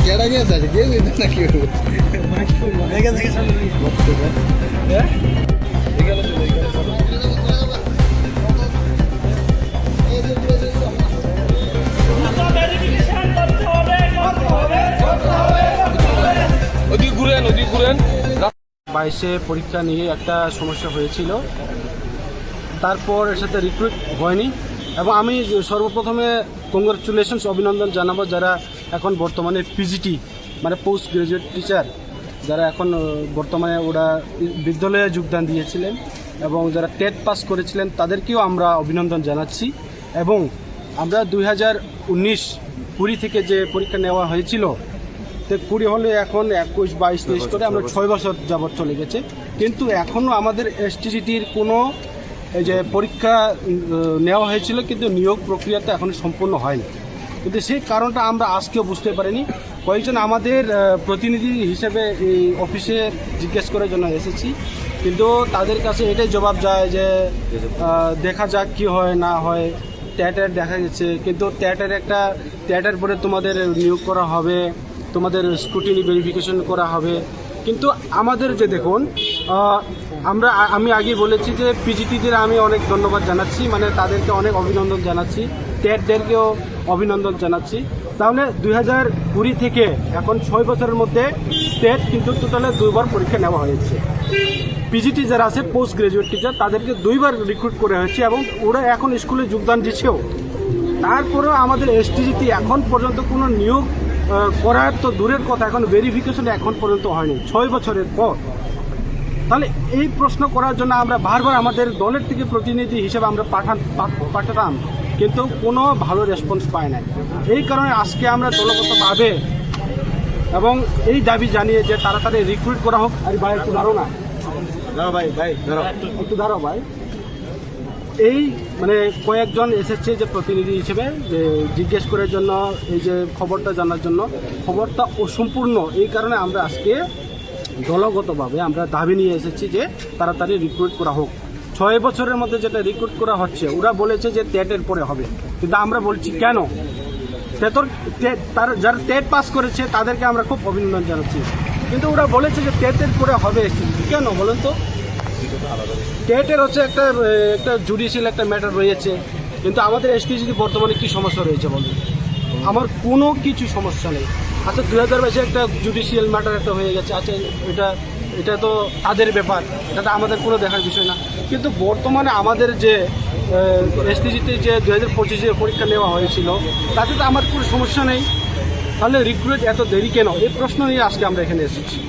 কেডা গেছে গেছে না কি ওদিকে ঘুরেন 22-এ পরীক্ষা নিয়ে একটা সমস্যা হয়েছিল, তারপর এর সাথে রিক্রুট হয়নি। এবং আমি সর্বপ্রথমে কংগ্রাচুলেশনস অভিনন্দন জানাবো যারা এখন বর্তমানে পিজিটি মানে পোস্ট গ্রাজুয়েট টিচার যারা এখন বর্তমানে ওরা বিদ্যালয়ে যোগদান দিয়েছিলেন এবং যারা টেট পাস করেছিলেন তাদেরকেও আমরা অভিনন্দন জানাচ্ছি। এবং আমরা 2019-20 থেকে যে পরীক্ষা নেওয়া হয়েছিল, তো 20 হলে এখন 21, 22, 23 করে আমরা 6 বছর যাবৎ চলে গেছে, কিন্তু এখনও আমাদের এসটিজিটির কোনো এই যে পরীক্ষা নেওয়া হয়েছিল কিন্তু নিয়োগ প্রক্রিয়াটা এখনও সম্পূর্ণ হয়নি। কিন্তু সেই কারণটা আমরা আজকেও বুঝতে পারিনি। কয়েকজন আমাদের প্রতিনিধি হিসেবে এই অফিসে জিজ্ঞেস করার জন্য এসেছি, কিন্তু তাদের কাছে এটাই জবাব যায় যে দেখা যাক কী হয় না হয়। ট্যাটের দেখা গেছে, কিন্তু ট্যাটের পরে তোমাদের নিয়োগ করা হবে, তোমাদের স্ক্রুটিনি ভেরিফিকেশন করা হবে। কিন্তু আমাদের যে দেখুন আমি আগে বলেছি যে পিজিটিদের আমি অনেক ধন্যবাদ জানাচ্ছি, মানে তাদেরকে অনেক অভিনন্দন জানাচ্ছি, টেটদেরকেও অভিনন্দন জানাচ্ছি। তাহলে 2020 থেকে এখন 6 বছরের মধ্যে টেট কিন্তু টোটালে 2বার পরীক্ষা নেওয়া হয়েছে। পিজিটি যারা আছে পোস্ট গ্রাজুয়েট টিচার তাদেরকে 2বার রিক্রুট করা হয়েছে এবং ওরা এখন স্কুলে যোগদান দিচ্ছেও। তারপরেও আমাদের এসটিজিটি এখন পর্যন্ত কোনো নিয়োগ করার তো দূরের কথা, এখন ভেরিফিকেশন এখন পর্যন্ত হয়নি 6 বছরের পর। তাহলে এই প্রশ্ন করার জন্য আমরা বারবার আমাদের দলের থেকে প্রতিনিধি হিসেবে আমরা পাঠাতাম, কিন্তু কোনো ভালো রেসপন্স পাই না। এই কারণে আজকে আমরা দলগতভাবে এবং এই দাবি জানিয়ে যে তাড়াতাড়ি রিক্রুট করা হোক। আর ভাই একটু দাঁড়ো না, একটু দাঁড়াও ভাই। এই মানে কয়েকজন এসেছে যে প্রতিনিধি হিসেবে যে জিজ্ঞেস করার জন্য, এই যে খবরটা জানার জন্য, খবরটা অসম্পূর্ণ। এই কারণে আমরা আজকে দলগতভাবে আমরা দাবি নিয়ে এসেছি যে তাড়াতাড়ি রিক্রুট করা হোক। 6 বছরের মধ্যে যেটা রিক্রুট করা হচ্ছে, ওরা বলেছে যে টেটের পরে হবে, কিন্তু আমরা বলছি কেন? যারা টেট পাস করেছে তাদেরকে আমরা খুব অভিনন্দন জানাচ্ছি, কিন্তু ওরা বলেছে যে টেটের পরে হবে। কেন বলেন তো? টেটের হচ্ছে একটা জুডিশিয়াল একটা ম্যাটার রয়েছে, কিন্তু আমাদের এসটিজিটি বর্তমানে কি সমস্যা রয়েছে বলুন? আমার কোনো কিছু সমস্যা নেই। আচ্ছা 2022-এ একটা জুডিশিয়াল ম্যাটার একটা হয়ে গেছে, আচ্ছা এটা তো তাদের ব্যাপার, এটা আমাদের কোনো দেখার বিষয় না। কিন্তু বর্তমানে আমাদের যে এসটিজিতে যে 2025-এ পরীক্ষা নেওয়া হয়েছিল তাতে তো আমার কোনো সমস্যা নেই, তাহলে রিক্রুট এত দেরি কেন? এই প্রশ্ন নিয়ে আজকে আমরা এখানে এসেছি।